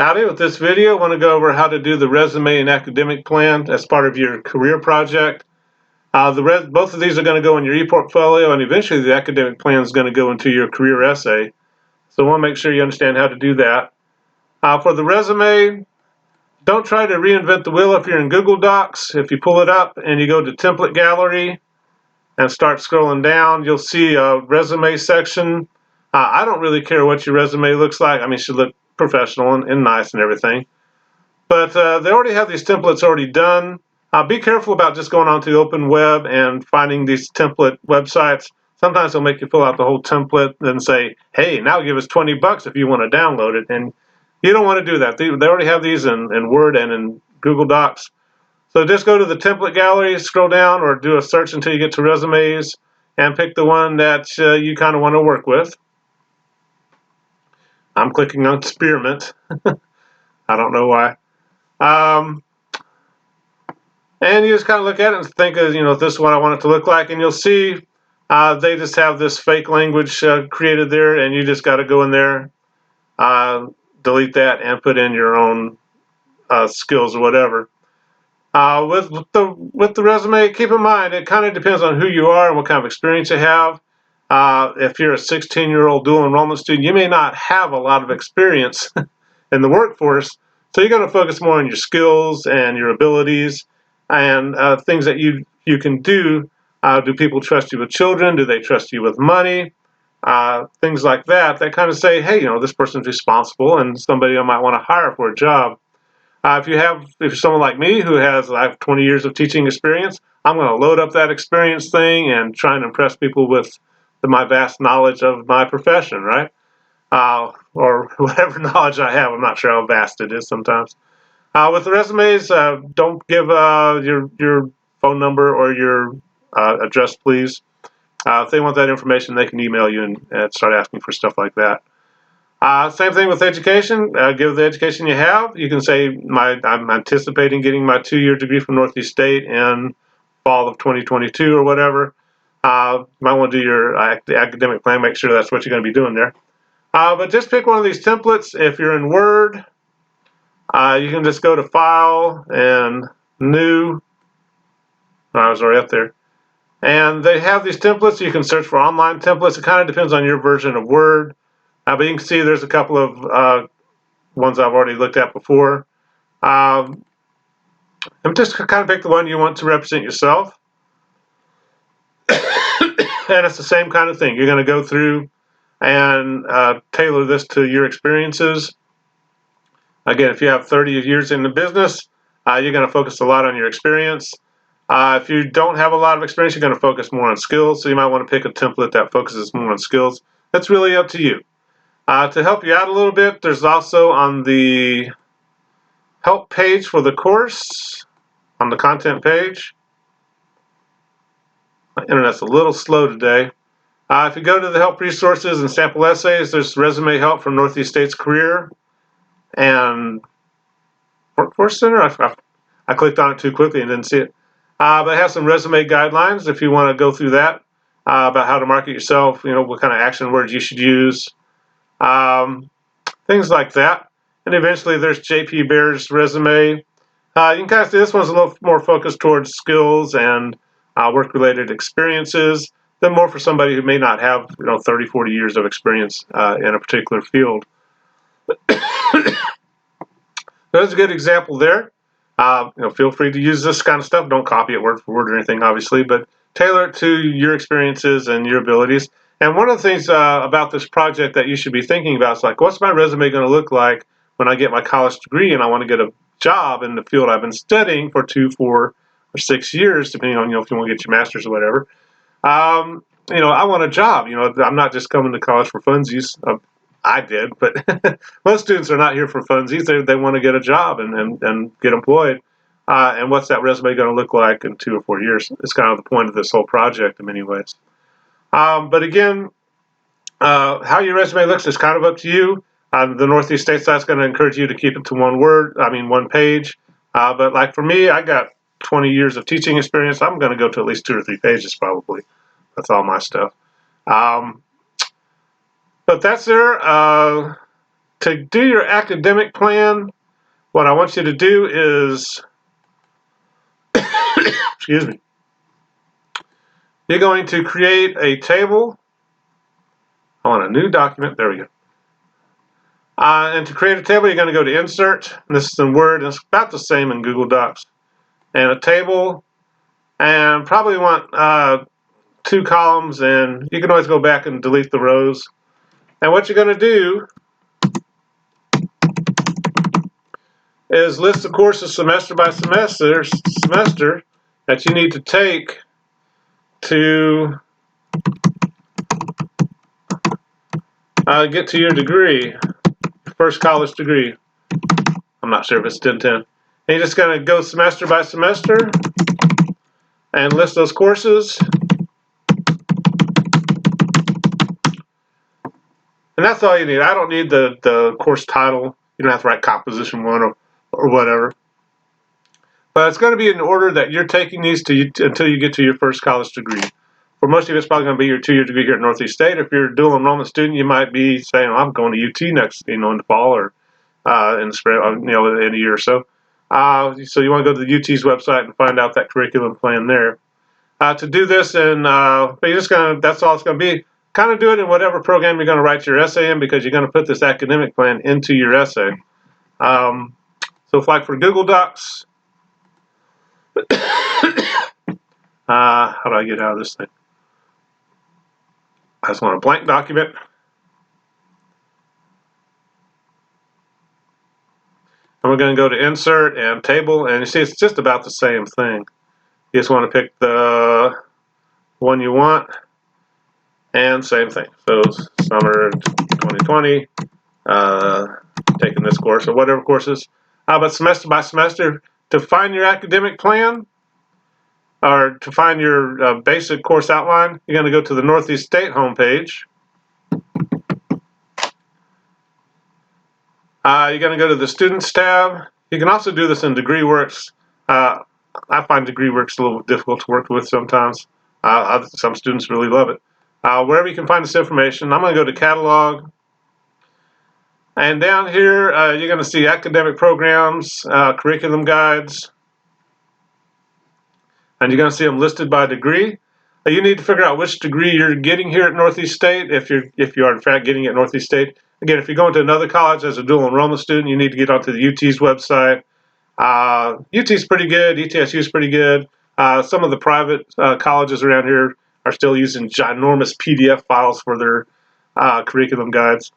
Howdy, with this video I want to go over how to do the resume and academic plan as part of your career project. Both of these are going to go in your ePortfolio, and eventually the academic plan is going to go into your career essay. So I want to make sure you understand how to do that. For the resume, don't try to reinvent the wheel if you're in Google Docs. If you pull it up and you go to Template Gallery and start scrolling down, you'll see a resume section. I don't really care what your resume looks like. I mean, it should look professional and nice and everything. But they already have these templates already done. Be careful about just going onto the open web and finding these template websites. Sometimes they'll make you fill out the whole template and say, hey, now give us 20 bucks if you want to download it. And you don't want to do that. They already have these in Word and in Google Docs. So just go to the template gallery, scroll down, or do a search until you get to resumes, and pick the one that you kind of want to work with. I'm clicking on Spearmint. I don't know why. And you just kind of look at it and think, this is what I want it to look like. And you'll see they just have this fake language created there, and you just got to go in there, delete that, and put in your own skills or whatever. With the resume, keep in mind it kind of depends on who you are and what kind of experience you have. If you're a 16-year-old dual enrollment student, you may not have a lot of experience in the workforce, so you're going to focus more on your skills and your abilities and things that you can do. Do people trust you with children? Do they trust you with money? Things like that kind of say, hey, this person's responsible and somebody I might want to hire for a job. If you're someone like me who has 20 years of teaching experience, I'm going to load up that experience thing and try and impress people with my vast knowledge of my profession, right? Or whatever knowledge I have. I'm not sure how vast it is sometimes. With the resumes, don't give your phone number or your address, please. If they want that information, they can email you and start asking for stuff like that. Same thing with education. Give the education you have. You can say, I'm anticipating getting my 2-year degree from Northeast State in fall of 2022 or whatever. You might want to do your academic plan, make sure that's what you're going to be doing there. But just pick one of these templates. If you're in Word, you can just go to File and New. I was already up there. And they have these templates. You can search for online templates. It kind of depends on your version of Word. But you can see there's a couple of ones I've already looked at before. And just kind of pick the one you want to represent yourself. And it's the same kind of thing. You're going to go through and tailor this to your experiences. Again, if you have 30 years in the business, you're going to focus a lot on your experience. If you don't have a lot of experience, you're going to focus more on skills. So you might want to pick a template that focuses more on skills. That's really up to you. To help you out a little bit, there's also on the help page for the course, on the content page. My internet's a little slow today. If you go to the help resources and sample essays, there's resume help from Northeast State's career and Workforce Center. I clicked on it too quickly and didn't see it. But it has some resume guidelines if you want to go through that, about how to market yourself, what kind of action words you should use, things like that. And eventually there's JP Bear's resume. You can kind of see this one's a little more focused towards skills and work-related experiences than more for somebody who may not have 30, 40 years of experience in a particular field. There's a good example there. Feel free to use this kind of stuff. Don't copy it word for word or anything, obviously, but tailor it to your experiences and your abilities. And one of the things about this project that you should be thinking about is what's my resume going to look like when I get my college degree and I want to get a job in the field I've been studying for 2, 4, or 6 years, depending on if you want to get your master's or whatever. I want a job. I'm not just coming to college for funsies. I did, but most students are not here for funsies. They want to get a job and get employed. And what's that resume going to look like in 2 or 4 years? It's kind of the point of this whole project in many ways. But again, how your resume looks is kind of up to you. The Northeast State site's going to encourage you to keep it to one page. But like for me, I got 20 years of teaching experience. I'm going to go to at least 2 or 3 pages probably. That's all my stuff. But that's there. to do your academic plan, what I want you to do is, excuse me, you're going to create a table. I want a new document. There we go. And to create a table, you're going to go to Insert. And this is in Word, and it's about the same in Google Docs. And a table, and probably want 2 columns, and you can always go back and delete the rows. And what you're going to do is list the courses semester by semester that you need to take to get to your degree, first college degree. I'm not sure if it's 1010. And you're just going to go semester by semester and list those courses. And that's all you need. I don't need the course title. You don't have to write composition 1 or whatever. But it's going to be in order that you're taking these until you get to your first college degree. For most of you, it's probably going to be your 2-year degree here at Northeast State. If you're a dual enrollment student, you might be saying, well, I'm going to UT next, in the fall or in the spring, in a year or so. So you want to go to the UT's website and find out that curriculum plan there. To do this, and you're just going to, that's all it's going to be. Kind of do it in whatever program you're going to write your essay in, because you're going to put this academic plan into your essay. So if like for Google Docs, how do I get out of this thing? I just want a blank document. And we're going to go to Insert and Table, and you see it's just about the same thing. You just want to pick the one you want, and same thing. So summer 2020, taking this course or whatever courses. But semester by semester, to find your academic plan, or to find your basic course outline, you're going to go to the Northeast State homepage. You're going to go to the Students tab. You can also do this in DegreeWorks. I find DegreeWorks a little difficult to work with sometimes. Some students really love it. Wherever you can find this information, I'm going to go to Catalog. And down here, you're going to see academic programs, curriculum guides. And you're going to see them listed by degree. You need to figure out which degree you're getting here at Northeast State, if you are in fact getting it at Northeast State. Again, if you're going to another college as a dual enrollment student, you need to get onto the UT's website. UT's pretty good. ETSU is pretty good. Some of the private colleges around here are still using ginormous PDF files for their curriculum guides.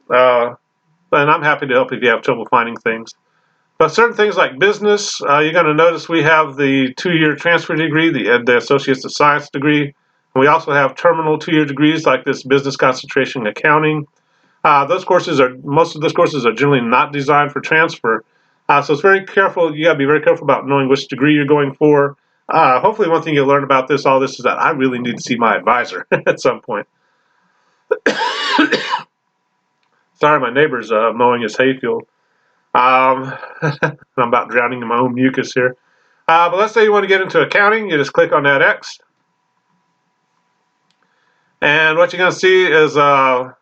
And I'm happy to help if you have trouble finding things. But certain things like business, you're going to notice we have the 2-year transfer degree, the Associates of Science degree. And we also have terminal 2-year degrees like this business concentration accounting. Most of those courses are generally not designed for transfer. So it's very careful. You got to be very careful about knowing which degree you're going for. Hopefully one thing you'll learn about all this is that I really need to see my advisor at some point. Sorry, my neighbor's mowing his hayfield. I'm about drowning in my own mucus here. But let's say you want to get into accounting. You just click on that X. And what you're going to see is, well,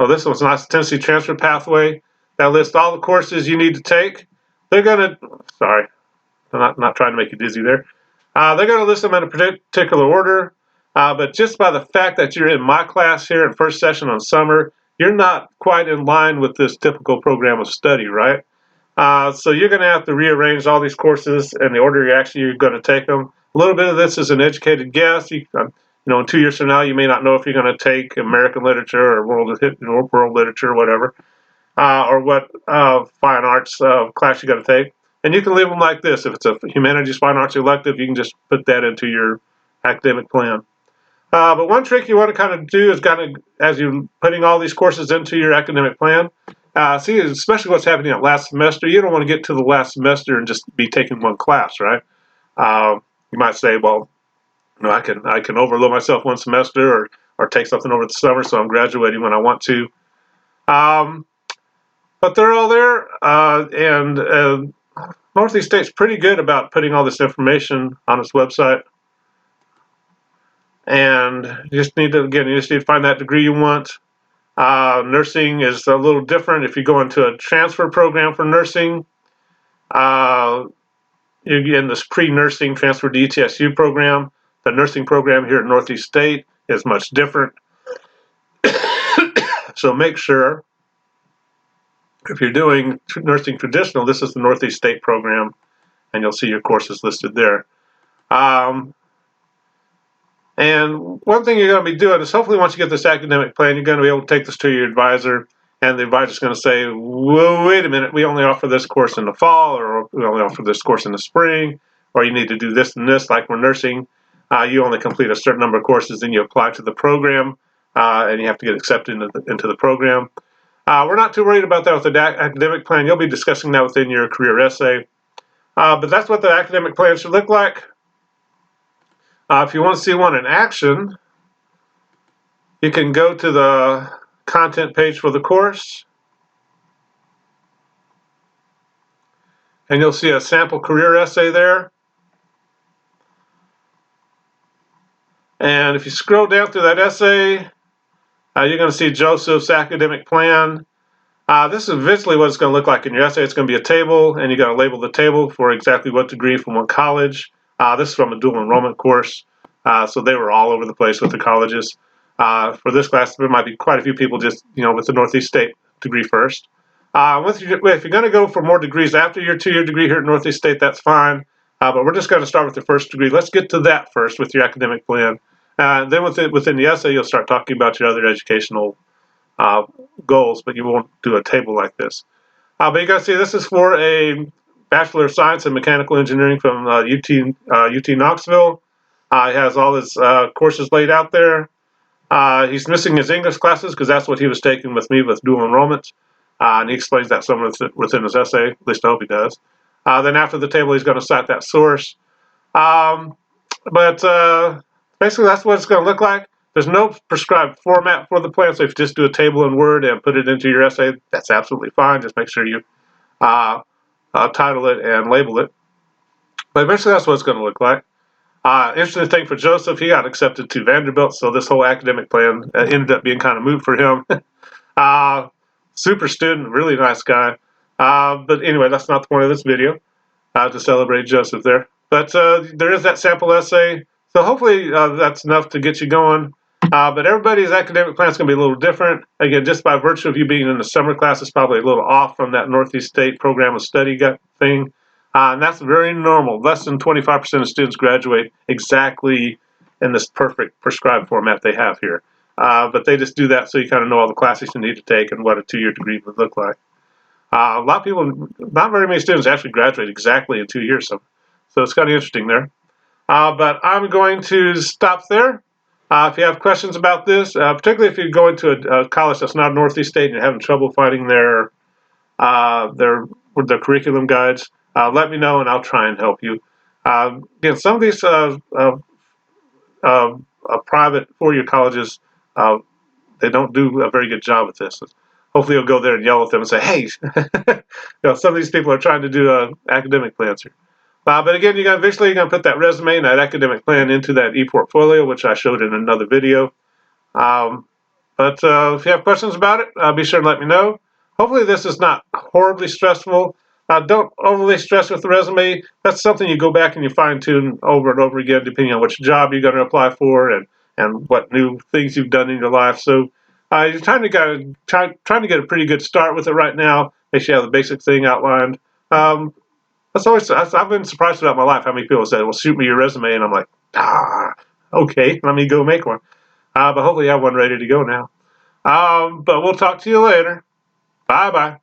this one's not Tennessee Transfer Pathway. That lists all the courses you need to take. They're going to, sorry, I'm not trying to make you dizzy there. They're going to list them in a particular order. But just by the fact that you're in my class here in first session on summer, you're not quite in line with this typical program of study, right? So you're going to have to rearrange all these courses in the order you're going to take them. A little bit of this is an educated guess. In 2 years from now, you may not know if you're going to take American literature or world literature or whatever, or what fine arts class you're going to take. And you can leave them like this. If it's a humanities fine arts elective, you can just put that into your academic plan. But one trick you want to kind of do is as you're putting all these courses into your academic plan, see, especially what's happening at last semester, you don't want to get to the last semester and just be taking one class, right? You might say, well, I can overload myself one semester or take something over the summer, so I'm graduating when I want to. But they're all there, and Northeast State's pretty good about putting all this information on its website. And you just need to find that degree you want. Nursing is a little different. If you go into a transfer program for nursing, you're in this pre-nursing transfer to ETSU program. The nursing program here at Northeast State is much different. So make sure, if you're doing nursing traditional, this is the Northeast State program, and you'll see your courses listed there. And one thing you're going to be doing is, hopefully once you get this academic plan, you're going to be able to take this to your advisor, and the advisor's going to say, well, wait a minute, we only offer this course in the fall, or we only offer this course in the spring, or you need to do this and this, like we're nursing. You only complete a certain number of courses, then you apply to the program, and you have to get accepted into the program. We're not too worried about that with the academic plan. You'll be discussing that within your career essay. But that's what the academic plan should look like. If you want to see one in action, you can go to the content page for the course, and you'll see a sample career essay there. And if you scroll down through that essay, you're going to see Joseph's academic plan. This is visually what it's going to look like in your essay. It's going to be a table, and you got to label the table for exactly what degree from what college. This is from a dual enrollment course, so they were all over the place with the colleges. For this class, there might be quite a few people just, with the Northeast State degree first. If you're going to go for more degrees after your 2-year degree here at Northeast State, that's fine. But we're just going to start with your first degree. Let's get to that first with your academic plan. Then within the essay, you'll start talking about your other educational goals, but you won't do a table like this. But you guys see, this is for a Bachelor of Science in Mechanical Engineering from UT Knoxville. He has all his courses laid out there. He's missing his English classes because that's what he was taking with me with dual enrollment. And he explains that somewhere within his essay, at least I hope he does. Then after the table, he's going to cite that source. But basically, that's what it's going to look like. There's no prescribed format for the plan, so if you just do a table in Word and put it into your essay, that's absolutely fine. Just make sure you title it and label it. But eventually, that's what it's going to look like. Interesting thing for Joseph, he got accepted to Vanderbilt, so this whole academic plan ended up being kind of moot for him. Super student, really nice guy. But anyway, that's not the point of this video, to celebrate Joseph there. But there is that sample essay, so hopefully that's enough to get you going. But everybody's academic plan is going to be a little different. Again, just by virtue of you being in the summer class, it's probably a little off from that Northeast State program of study thing. And that's very normal. Less than 25% of students graduate exactly in this perfect prescribed format they have here. But they just do that so you kind of know all the classes you need to take and what a 2-year degree would look like. A lot of people, not very many students actually graduate exactly in 2 years. So it's kind of interesting there. But I'm going to stop there. If you have questions about this, particularly if you go into a college that's not Northeast State and you're having trouble finding their curriculum guides, let me know and I'll try and help you. Again, some of these private 4-year colleges, they don't do a very good job with this. Hopefully you'll go there and yell at them and say, hey, some of these people are trying to do academic plans here. But again, you're going to put that resume and that academic plan into that e-portfolio, which I showed in another video. But if you have questions about it, be sure to let me know. Hopefully this is not horribly stressful. Don't overly stress with the resume. That's something you go back and you fine-tune over and over again, depending on which job you're going to apply for and what new things you've done in your life. So you're trying to get a pretty good start with it right now. Make sure you have the basic thing outlined. I've been surprised throughout my life how many people say, well, shoot me your resume, and I'm like, okay, let me go make one. But hopefully I have one ready to go now. But we'll talk to you later. Bye-bye.